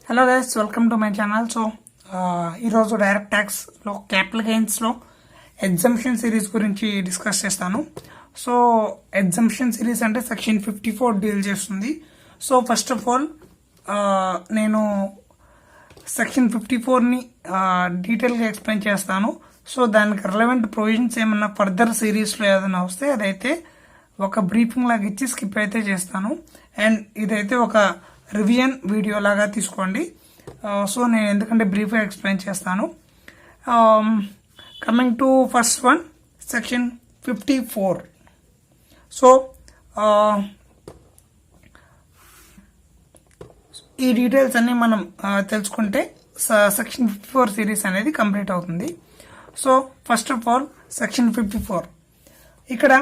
Hello guys, welcome to my channel. So ఈరోజు direct ట్యాక్స్లో capital గెయిన్స్లో exemption series గురించి discuss చేస్తాను. So exemption series అంటే section 54 deal చేస్తుంది. So first of all నేను section 54ని డీటెయిల్గా explain చేస్తాను. సో దానికి రిలవెంట్ ప్రొవిజన్స్ ఏమన్నా ఫర్దర్ సిరీస్లో ఏదైనా వస్తే అదైతే ఒక బ్రీఫింగ్ లాగా ఇచ్చి స్కిప్ అయితే చేస్తాను. అండ్ ఇదైతే ఒక రివిజన్ వీడియో లాగా తీసుకోండి. సో నేను ఎందుకంటే బ్రీఫ్గా ఎక్స్ప్లెయిన్ చేస్తాను. Coming to first one, section 54. So ఈ డీటెయిల్స్ అన్ని మనం తెలుసుకుంటే సెక్షన్ 54 సిరీస్ అనేది కంప్లీట్ అవుతుంది. So first of all section 54, ఇక్కడ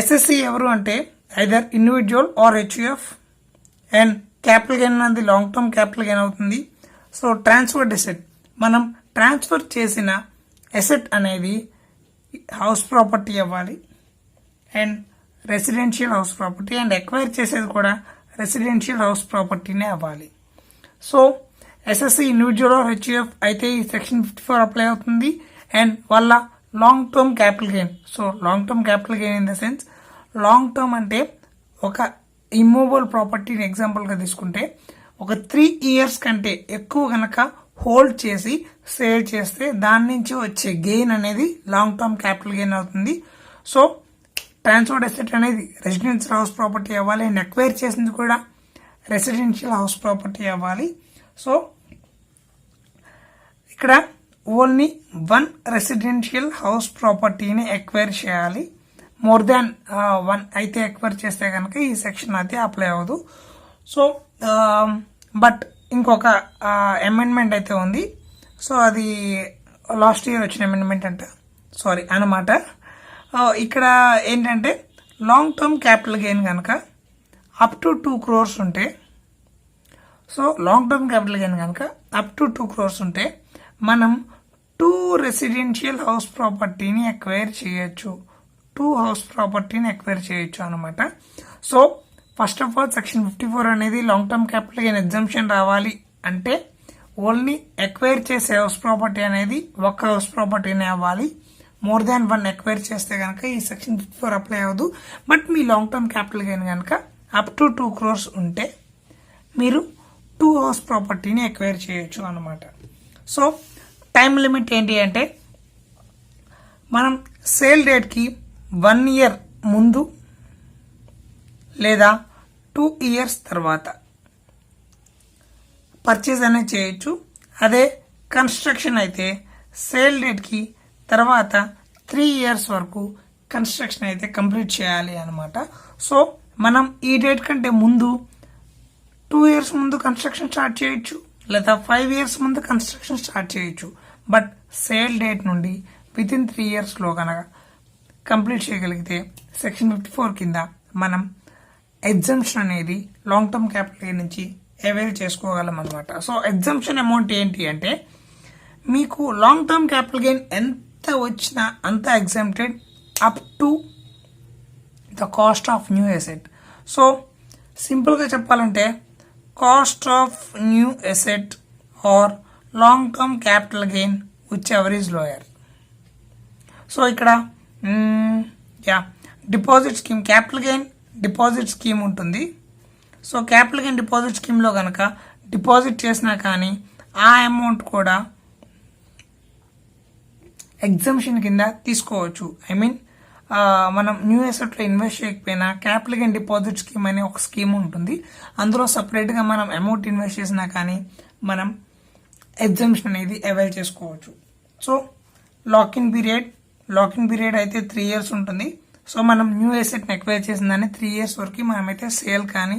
ఎస్ఎస్సి ఎవరు అంటే either individual or HUF, and capital gain అనేది లాంగ్ టర్మ్ క్యాపిటల్ గెయిన్ అవుతుంది. సో ట్రాన్స్ఫర్డ్ ఎసెట్, మనం ట్రాన్స్ఫర్ చేసిన ఎసెట్ అనేది హౌస్ ప్రాపర్టీ అవ్వాలి, and residential house property, and acquire చేసేది కూడా రెసిడెన్షియల్ హౌస్ ప్రాపర్టీనే అవ్వాలి. So SSC individual or HUF అయితే ఈ సెక్షన్ 54 అప్లై అవుతుంది. అండ్ వాళ్ళ long term capital gain, so long term capital gain in the sense, long term అంటే ఒక ఇమ్మూవబుల్ ప్రాపర్టీని ఎగ్జాంపుల్గా తీసుకుంటే ఒక 3 years కంటే ఎక్కువ కనుక హోల్డ్ చేసి సేల్ చేస్తే దాని నుంచి వచ్చే గెయిన్ అనేది లాంగ్ టర్మ్ క్యాపిటల్ గెయిన్ అవుతుంది. సో ట్రాన్స్ఫర్డ్ ఎసెట్ అనేది రెసిడెన్షియల్ హౌస్ ప్రాపర్టీ అవ్వాలి, అండ్ ఎక్వైర్ చేసింది కూడా రెసిడెన్షియల్ హౌస్ ప్రాపర్టీ అవ్వాలి. సో ఇక్కడ ఓన్లీ 1 రెసిడెన్షియల్ హౌస్ ప్రాపర్టీని ఎక్వైర్ చేయాలి. మోర్ దాన్ 1 అయితే ఎక్వైర్ చేస్తే కనుక ఈ సెక్షన్ అయితే అప్లై అవ్వదు. సో బట్ ఇంకొక అమెండ్మెంట్ అయితే ఉంది. సో అది లాస్ట్ ఇయర్ వచ్చిన అమెండ్మెంట్ అనమాట. ఇక్కడ ఏంటంటే లాంగ్ టర్మ్ క్యాపిటల్ గెయిన్ కనుక అప్ టు 2 crores ఉంటే, so long term capital gain కనుక అప్ టు 2 crores ఉంటే మనం 2 రెసిడెన్షియల్ హౌస్ ప్రాపర్టీని ఎక్వైర్ చేయొచ్చు, 2 హౌస్ ప్రాపర్టీని ఎక్వైర్ చేయొచ్చు అనమాట. So first of all section 54 అనేది long term capital gain exemption రావాలి అంటే ఓన్లీ ఎక్వైర్ చేసే హౌస్ ప్రాపర్టీ అనేది ఒక హౌస్ ప్రాపర్టీనే అవ్వాలి. మోర్ దాన్ 1 ఎక్వైర్ చేస్తే కనుక ఈ సెక్షన్ 54 అప్లై అవ్వదు. But me long term capital gain కనుక అప్ టు 2 crores ఉంటే మీరు 2 హౌస్ ప్రాపర్టీని ఎక్వైర్ చేయొచ్చు అనమాట. సో టైం లిమిట్ ఏంటి అంటే మనం సేల్ డేట్కి 1 year ముందు లేదా 2 years తర్వాత పర్చేజ్ అనేది చేయొచ్చు. అదే కన్స్ట్రక్షన్ అయితే సేల్ డేట్కి తర్వాత 3 years వరకు కన్స్ట్రక్షన్ అయితే కంప్లీట్ చేయాలి అనమాట. సో మనం ఈ డేట్ కంటే ముందు 2 years ముందు కన్స్ట్రక్షన్ స్టార్ట్ చేయొచ్చు, లేదా 5 years ముందు కన్స్ట్రక్షన్ స్టార్ట్ చేయొచ్చు. బట్ సేల్ డేట్ నుండి వితిన్ 3 yearsలో కనుక కంప్లీట్ చేయగలిగితే సెక్షన్ 54 కింద మనం ఎగ్జంప్షన్ అనేది లాంగ్ టర్మ్ క్యాపిటల్ గెయిన్ నుంచి అవైల్ చేసుకోగలం అనమాట. సో ఎగ్జంప్షన్ అమౌంట్ ఏంటి అంటే మీకు లాంగ్ టర్మ్ క్యాపిటల్ గెయిన్ ఎంత వచ్చినా అంత exempted up to the cost of new asset. So సింపుల్గా చెప్పాలంటే cost of new asset or long term capital gain whichever is lower. So ఇక్కడ deposit scheme, capital gain deposit scheme ఉంటుంది. So capital gain deposit స్కీమ్లో కనుక deposit చేసినా కానీ ఆ amount కూడా ఎగ్జంప్షన్ కింద తీసుకోవచ్చు. ఐ మీన్ మనం న్యూ ఎసెట్లో ఇన్వెస్ట్ చేయకపోయినా క్యాపిటల్ గెయిన్ డిపాజిట్ స్కీమ్ అనే ఒక స్కీమ్ ఉంటుంది. అందులో సపరేట్గా మనం అమౌంట్ ఇన్వెస్ట్ చేసినా కానీ మనం ఎగ్జంప్షన్ అనేది అవైల్ చేసుకోవచ్చు. సో లాక్ ఇన్ పీరియడ్ అయితే 3 years ఉంటుంది. సో మనం న్యూ ఎసెట్ని ఎక్వైర్ చేసిన దాన్ని 3 years వరకు మనమైతే సేల్ కానీ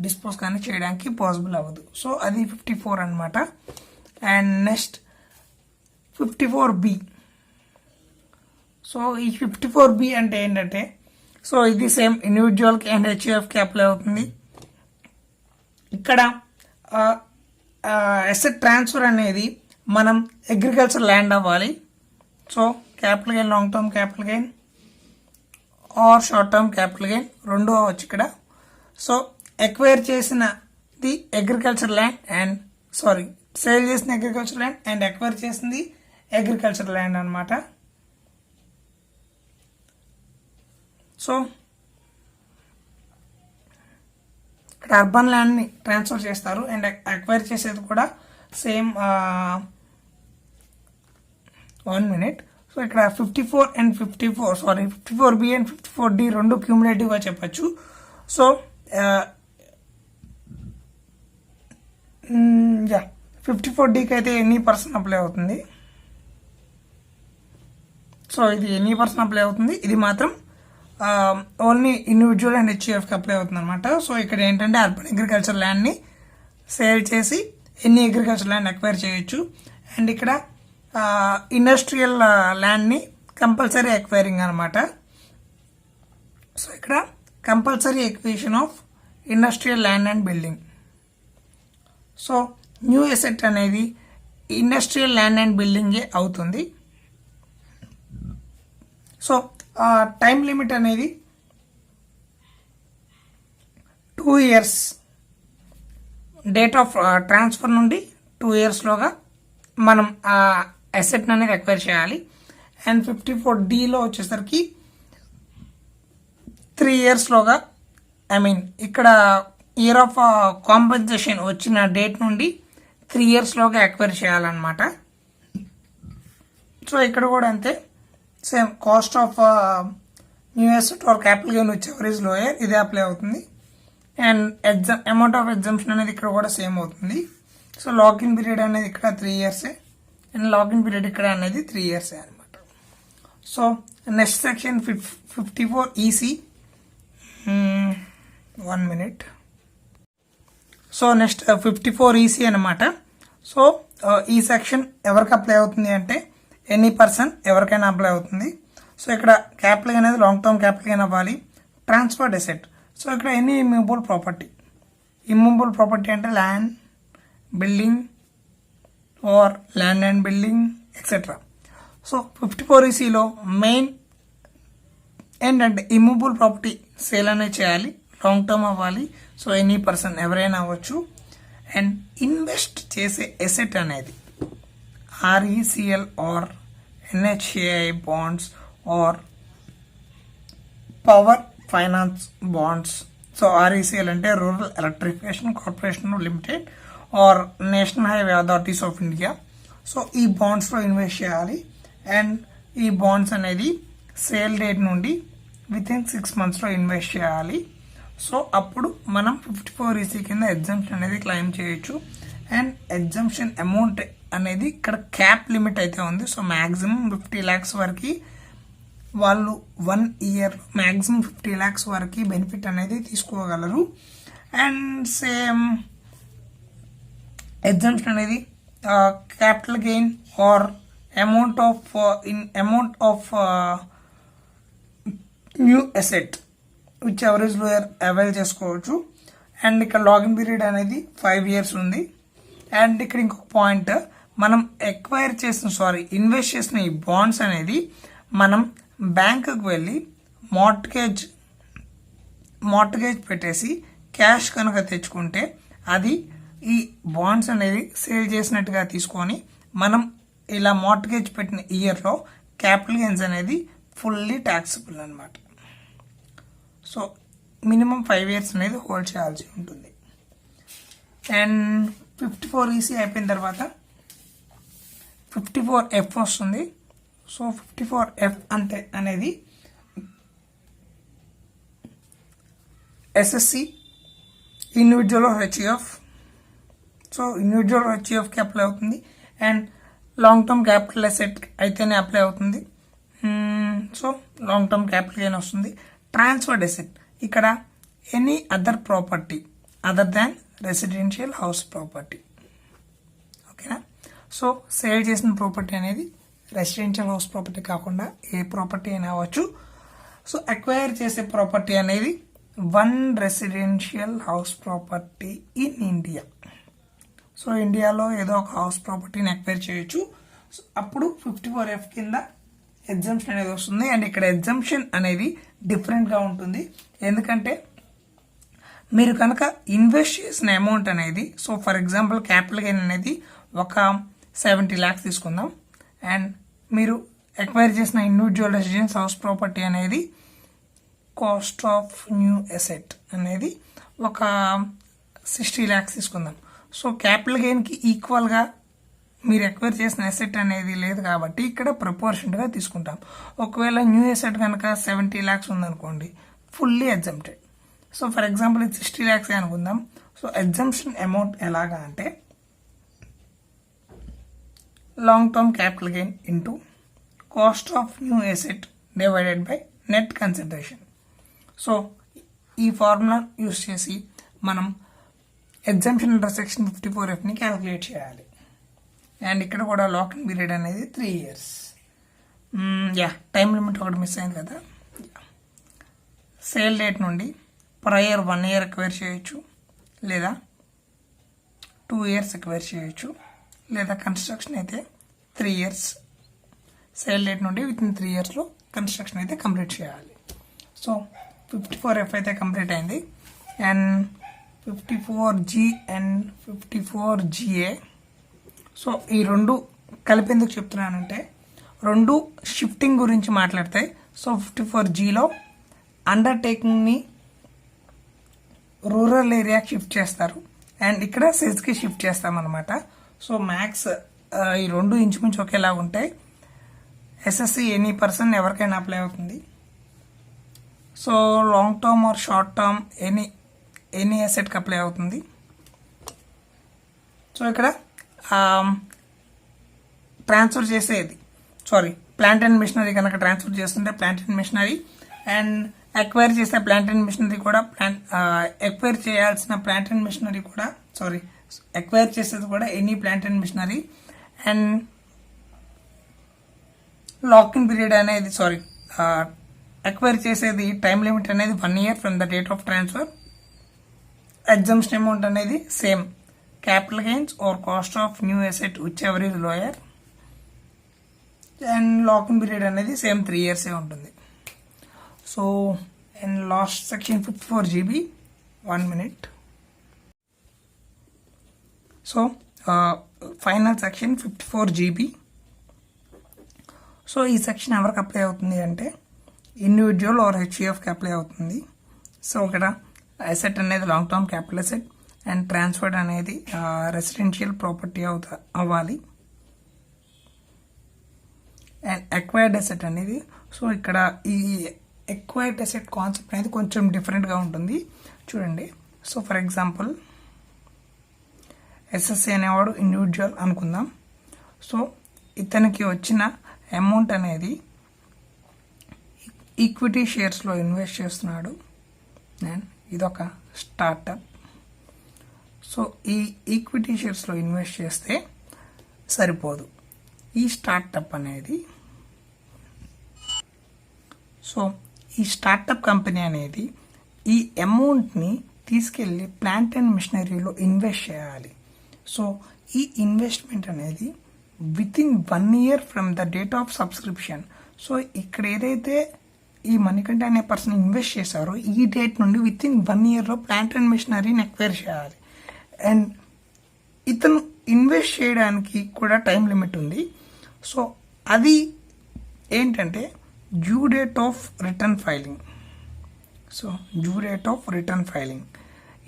డిస్పోజ్ కానీ చేయడానికి పాసిబుల్ అవ్వదు. సో అది 54 అనమాట. And next 54B. సో ఈ 54B అంటే ఏంటంటే, సో ఇది సేమ్ ఇండివిజువల్కి అండ్ హెచ్యుఎఫ్కి అప్లై అవుతుంది. ఇక్కడ ఎసెట్ ట్రాన్స్ఫర్ అనేది మనం అగ్రికల్చర్ ల్యాండ్ అవ్వాలి. So capital gain long term capital gain or short term capital gain రెండు అవ్వచ్చు ఇక్కడ. సో ఎక్వైర్ చేసిన the agriculture land and sale చేసిన అగ్రికల్చర్ ల్యాండ్ అండ్ ఎక్వైర్ చేసింది అగ్రికల్చర్ ల్యాండ్ అనమాట. సో ఇక్కడ అర్బన్ ల్యాండ్ని ట్రాన్స్ఫర్ చేస్తారు అండ్ అక్వైర్ చేసేది కూడా సేమ్. 1 minute. సో ఇక్కడ 54 and 54B అండ్ 54D రెండు క్యూములేటివ్గా చెప్పచ్చు. సో 54Dకి అయితే ఎనీ పర్సన్ అప్లై అవుతుంది. సో ఇది ఎనీ పర్సన్ అప్లై అవుతుంది, ఇది మాత్రం ఓన్లీ ఇండివిజువల్ అండ్ హెచ్యుఎఫ్కి అప్లై అవుతుంది అనమాట. సో ఇక్కడ ఏంటంటే అర్బన్ అగ్రికల్చర్ ల్యాండ్ని సేల్ చేసి ఎన్ని అగ్రికల్చర్ ల్యాండ్ అక్వైర్ చేయొచ్చు. అండ్ ఇక్కడ ఇండస్ట్రియల్ ల్యాండ్ని కంపల్సరీ ఎక్వైరింగ్ అనమాట. సో ఇక్కడ compulsory acquisition of industrial land and building. So new asset అనేది ఇండస్ట్రియల్ ల్యాండ్ అండ్ బిల్డింగే అవుతుంది. సో టైం లిమిట్ అనేది 2 years, డేట్ ఆఫ్ ట్రాన్స్ఫర్ నుండి 2 yearsలోగా మనం ఆ అసెట్ అనేది ఎక్వైర్ చేయాలి. అండ్ 54Dలో వచ్చేసరికి 3 yearsలోగా, ఇక్కడ ఇయర్ ఆఫ్ కాంపెన్సేషన్ వచ్చిన డేట్ నుండి 3 yearsలోగా ఎక్వైర్ చేయాలన్నమాట. సో ఇక్కడ కూడా అంతే, same cost of new asset or capital gain whichever is lower ఇదే అప్లై అవుతుంది. అండ్ అమౌంట్ ఆఫ్ ఎగ్జంప్షన్ అనేది ఇక్కడ కూడా సేమ్ అవుతుంది. సో లాగిన్ పీరియడ్ అనేది ఇక్కడ 3 years అండ్ లాగిన్ పీరియడ్ ఇక్కడ అనేది 3 years అనమాట. So next section 54EC. 1 minute. So next 54EC అనమాట. సో ఈ సెక్షన్ ఎవరికి అప్లై అవుతుంది అంటే ఎనీ పర్సన్ ఎవరికైనా అప్లై అవుతుంది. సో ఇక్కడ క్యాపిటల్ అనేది లాంగ్ టర్మ్ క్యాపిటల్ గెయిన్ అవ్వాలి. ట్రాన్స్ఫర్డ్ అసెట్, సో ఇక్కడ ఎనీ ఇమ్మూవబుల్ ప్రాపర్టీ అంటే land, building or land and building etcetera. So 54ECలో మెయిన్ ఏంటంటే ఇమ్మూవబుల్ ప్రాపర్టీ సేల్ అనేది చేయాలి, లాంగ్ టర్మ్ అవ్వాలి. సో ఎనీ పర్సన్ ఎవరైనా అవ్వచ్చు. అండ్ ఇన్వెస్ట్ చేసే ఎసెట్ అనేది RECL or NHAI bonds or power finance bonds. So RECL అంటే rural electrification corporation limited or national highway authorities of India. So ఈ బాండ్స్లో ఇన్వెస్ట్ చేయాలి. అండ్ ఈ బాండ్స్ అనేది సేల్ డేట్ నుండి వితిన్ 6 monthsలో ఇన్వెస్ట్ చేయాలి. సో అప్పుడు మనం 54EC కింద ఎగ్జంప్షన్ అనేది క్లెయిమ్ చేయొచ్చు. అండ్ ఎగ్జంప్షన్ అమౌంట్ అనేది ఇక్కడ క్యాప్ లిమిట్ అయితే ఉంది. సో మ్యాక్సిమం 50 lakhs వరకు వాళ్ళు 1 year మ్యాక్సిమం 50 lakhs వరకు బెనిఫిట్ అనేది తీసుకోగలరు. అండ్ సేమ్ ఎగ్జంప్షన్ అనేది capital gain or amount of new asset whichever is lower avail చేసుకోవచ్చు. అండ్ ఇక్కడ లాగిన్ పీరియడ్ అనేది 5 years ఉంది. అండ్ ఇక్కడ ఇంకొక పాయింట్, మనం ఇన్వెస్ట్ చేసిన ఈ బాండ్స్ అనేది మనం బ్యాంకుకు వెళ్ళి మార్ట్గేజ్ పెట్టేసి క్యాష్ కనుక తెచ్చుకుంటే అది ఈ బాండ్స్ అనేది సేల్ చేసినట్టుగా తీసుకొని మనం ఇలా మార్ట్గేజ్ పెట్టిన ఇయర్లో క్యాపిటల్ గెయిన్స్ అనేది ఫుల్లీ ట్యాక్సబుల్ అనమాట. సో మినిమం 5 years అనేది హోల్డ్ చేయాల్సి ఉంటుంది. అండ్ 54EC అయిపోయిన తర్వాత 54F వస్తుంది. సో 54F అంటే అనేది SSC individual or HUF. So individual or HUFకి అప్లై అవుతుంది. And long term capital asset అయితేనే అప్లై అవుతుంది. So long term capital gain వస్తుంది. ట్రాన్స్ఫర్డ్ అసెట్ ఇక్కడ any other property other than residential house property. ఓకేనా. So sale చేసిన property అనేది residential house property కాకుండా ఏ ప్రాపర్టీ అయినా అవ్వచ్చు. సో అక్వైర్ చేసే ప్రాపర్టీ అనేది 1 residential house property in India. So ఇండియాలో ఏదో ఒక హౌస్ ప్రాపర్టీని అక్వైర్ చేయొచ్చు. సో అప్పుడు 54F కింద ఎగ్జంప్షన్ అనేది వస్తుంది. అండ్ ఇక్కడ ఎగ్జంప్షన్ అనేది డిఫరెంట్గా ఉంటుంది. ఎందుకంటే మీరు కనుక ఇన్వెస్ట్ చేసిన అమౌంట్ అనేది, so for example capital gain అనేది ఒక 70 lakhs తీసుకుందాం, అండ్ మీరు ఎక్వైర్ చేసిన ఇండివిజువల్ రెసిడెన్స్ హౌస్ ప్రాపర్టీ అనేది కాస్ట్ ఆఫ్ న్యూ అసెట్ అనేది ఒక 60 lakhs తీసుకుందాం. సో క్యాపిటల్ గెయిన్కి ఈక్వల్గా మీరు ఎక్వైర్ చేసిన అసెట్ అనేది లేదు కాబట్టి ఇక్కడ ప్రపోర్షన్గా తీసుకుంటాం. ఒకవేళ న్యూ అసెట్ కనుక 70 lakhs ఉందనుకోండి, fully exempted. So for example ఇది 60 lakhs అనుకుందాం. సో ఎగ్జంప్షన్ అమౌంట్ ఎలాగా అంటే long term capital gain into cost of new asset divided by net consideration. So ఈ ఫార్ములా యూస్ చేసి మనం ఎగ్జంప్షన్ అండర్ సెక్షన్ 54Fని క్యాలిక్యులేట్ చేయాలి. అండ్ ఇక్కడ కూడా లాక్ ఇన్ పీరియడ్ అనేది 3 years. టైం లిమిట్ ఒకటి మిస్ అయింది కదా. సేల్ డేట్ నుండి ప్రయర్ 1 year ఎక్వైర్ చేయొచ్చు, లేదా 2 years ఎక్వైర్ చేయొచ్చు, లేదా కన్స్ట్రక్షన్ అయితే 3 years. సేల్ డేట్ నుండి వితిన్ 3 yearsలో కన్స్ట్రక్షన్ అయితే కంప్లీట్ చేయాలి. సో 54F అయితే కంప్లీట్ అయింది. And 54G and 54GA. So ఈ రెండు కలిపి ఎందుకు చెప్తున్నానంటే రెండు షిఫ్టింగ్ గురించి మాట్లాడతాయి. సో 54Gలో అండర్టేకింగ్ని రూరల్ ఏరియాకి షిఫ్ట్ చేస్తారు, అండ్ ఇక్కడ సెజ్కి షిఫ్ట్ చేస్తామన్నమాట. సో మ్యాక్స్ ఈ రెండు ఇంచుమించు ఒకేలా ఉంటాయి. ఎస్ఎస్సి ఎనీ పర్సన్ ఎవరికైనా అప్లై అవుతుంది. So long term or short term any అసెట్కి అప్లై అవుతుంది. సో ఇక్కడ ట్రాన్స్ఫర్ చేసేది ప్లాంట్ అండ్ మిషనరీ కనుక ట్రాన్స్ఫర్ చేస్తుంటే plant and machinery, and acquire చేసే ప్లాంట్ అండ్ మిషనరీ కూడా ఎక్వైర్ చేయాల్సిన ప్లాంట్ అండ్ మిషనరీ కూడా ఎక్వైర్ చేసేది కూడా any plant and machinery. And lock in period అనేది ఎక్వైర్ చేసేది టైం లిమిట్ అనేది 1 year from the date of transfer. Exemption amount అనేది same, capital gains or cost of new asset whichever is lower. And lock in period అనేది same 3 years ఉంటుంది. So and last section 54GB. 1 minute. So final section 54GB. So ఈ section ఎవరికి apply అవుతుంది అంటే individual or హెచ్యుఎఫ్కి apply అవుతుంది. So ఇక్కడ asset అనేది long term capital asset and transferred అనేది రెసిడెన్షియల్ ప్రాపర్టీ అవ్వాలి. అండ్ ఎక్వైర్డ్ అసెట్ అనేది, సో ఇక్కడ ఈ ఎక్వైర్డ్ అసెట్ కాన్సెప్ట్ అనేది కొంచెం డిఫరెంట్గా ఉంటుంది చూడండి. సో ఫర్ ఎగ్జాంపుల్ ఎస్ఎస్సి అనేవాడు ఇండివిజువల్ అనుకుందాం. సో ఇతనికి వచ్చిన అమౌంట్ అనేది ఈక్విటీ షేర్స్లో ఇన్వెస్ట్ చేస్తున్నాడు, అండ్ ఇదొక స్టార్టప్. సో ఈ ఈక్విటీ షేర్స్లో ఇన్వెస్ట్ చేస్తే సరిపోదు. ఈ స్టార్టప్ అనేది ఈ స్టార్టప్ కంపెనీ అనేది ఈ అమౌంట్ని తీసుకెళ్ళి ప్లాంట్ అండ్ మిషనరీలో ఇన్వెస్ట్ చేయాలి. సో ఈ ఇన్వెస్ట్మెంట్ అనేది within 1 year from the date of subscription. So ఇక్కడ ఏదైతే ఈ మణికంఠ అనే పర్సన్ ఇన్వెస్ట్ చేశారో ఈ డేట్ నుండి వితిన్ 1 yearలో ప్లాంట్ అండ్ మిషనరీని ఎక్వైర్ చేయాలి. అండ్ ఇతను ఇన్వెస్ట్ చేయడానికి కూడా టైం లిమిట్ ఉంది. సో అది ఏంటంటే due date of return filing. So due date of return filing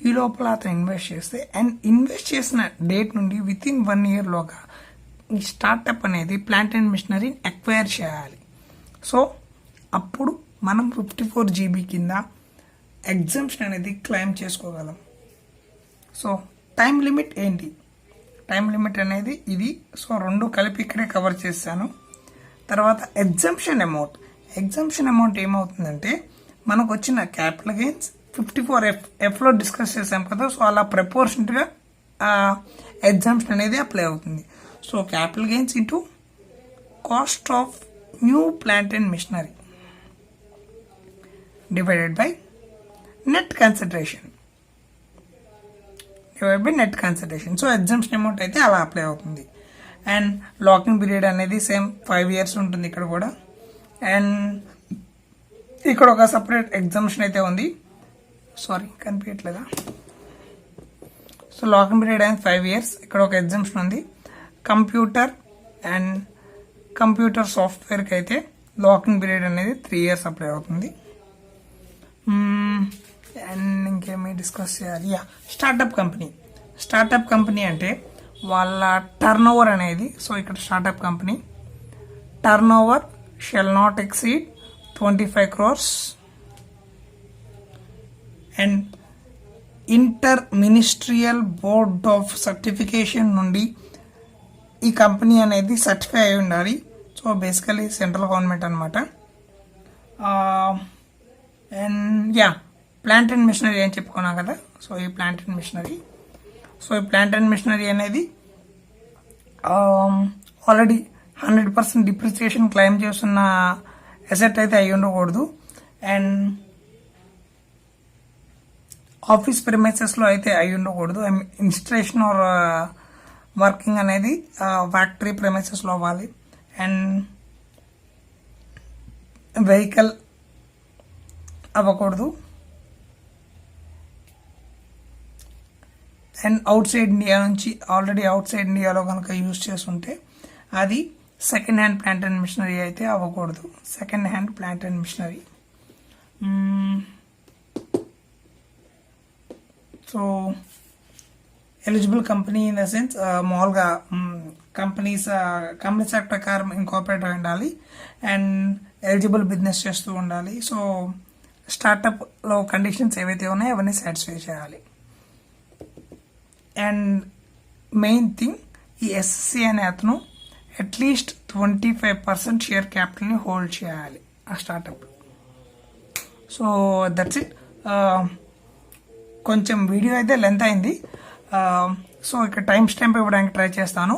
ఈ లోపల అతను ఇన్వెస్ట్ చేస్తే, అండ్ ఇన్వెస్ట్ చేసిన డేట్ నుండి వితిన్ 1 yearలోగా ఈ స్టార్టప్ అనేది ప్లాంట్ అండ్ మిషనరీ ఎక్వైర్ చేయాలి. సో అప్పుడు మనం 54GB కింద ఎగ్జంప్షన్ అనేది క్లెయిమ్ చేసుకోగలం. సో టైం లిమిట్ ఏంటి? టైం లిమిట్ అనేది ఇది. సో రెండు కలిపి ఇక్కడే కవర్ చేశాను. తర్వాత ఎగ్జంప్షన్ అమౌంట్ ఏమవుతుందంటే మనకు వచ్చిన క్యాపిటల్ గెయిన్స్ 54Fలో డిస్కస్ చేసాం కదా. సో అలా ప్రపోర్షనట్గా ఎగ్జంప్షన్ అనేది అప్లై అవుతుంది. So capital gains into cost of new plant and machinery divided by net consideration. So exemption amount అయితే అలా అప్లై అవుతుంది. అండ్ లాకింగ్ పీరియడ్ అనేది సేమ్ 5 years ఉంటుంది ఇక్కడ కూడా. అండ్ ఇక్కడ ఒక సపరేట్ ఎగ్జంప్షన్ అయితే ఉంది. సారీ కనిపించట్లేదా. సో లాకింగ్ పీరియడ్ అనేది 5 years. ఇక్కడ ఒక ఎగ్జామ్షన్ ఉంది. కంప్యూటర్ అండ్ కంప్యూటర్ సాఫ్ట్వేర్కి అయితే లాకింగ్ పీరియడ్ అనేది 3 years అప్లై అవుతుంది. అండ్ ఇంకేమి డిస్కస్ చేయాలి. స్టార్టప్ కంపెనీ అంటే వాళ్ళ టర్న్ ఓవర్ అనేది, సో ఇక్కడ startup company turn over shall not exceed 25 crores and inter ministerial board of certification నుండి ఈ కంపెనీ అనేది సర్టిఫై అయి ఉండాలి. సో బేసికలీ సెంట్రల్ గవర్నమెంట్ అనమాట. అండ్ ప్లాంట్ అండ్ మిషనరీ అని చెప్పుకున్నాం కదా. సో ఈ ప్లాంట్ అండ్ మిషనరీ అనేది ఆల్రెడీ 100% డిప్రిసియేషన్ క్లెయిమ్ చేస్తున్న అసెట్ అయితే అయి ఉండకూడదు. అండ్ ఆఫీస్ ప్రిమైసెస్లో అయితే అయి ఉండకూడదు. ఇన్స్టలేషన్ ఆర్ వర్కింగ్ అనేది ఫ్యాక్టరీ ప్రిమైసెస్లో అవ్వాలి. అండ్ వెహికల్ అవ్వకూడదు. అండ్ అవుట్ సైడ్ ఇండియా నుంచి ఆల్రెడీ అవుట్ సైడ్ ఇండియాలో కనుక యూజ్ చేస్తుంటే అది second hand plant and machinery అయితే అవ్వకూడదు. Second hand plant and machinery. So eligible company in the sense మామూలుగా కంపెనీస్ యాక్ట్ ప్రకారం ఇన్కార్పొరేట్ అయి ఉండాలి అండ్ ఎలిజిబుల్ బిజినెస్ చేస్తూ ఉండాలి. సో స్టార్టప్లో కండిషన్స్ ఏవైతే ఉన్నాయో అవన్నీ సాటిస్ఫై చేయాలి. అండ్ మెయిన్ థింగ్, ఈ ఎస్ఎస్సి అనే అతను అట్లీస్ట్ 25% షేర్ క్యాపిటల్ని హోల్డ్ చేయాలి ఆ స్టార్టప్. So that's it. కొంచెం వీడియో అయితే లెంత్ అయింది. సో ఇక్కడ టైం స్టాంప్ ఇవ్వడానికి ట్రై చేస్తాను.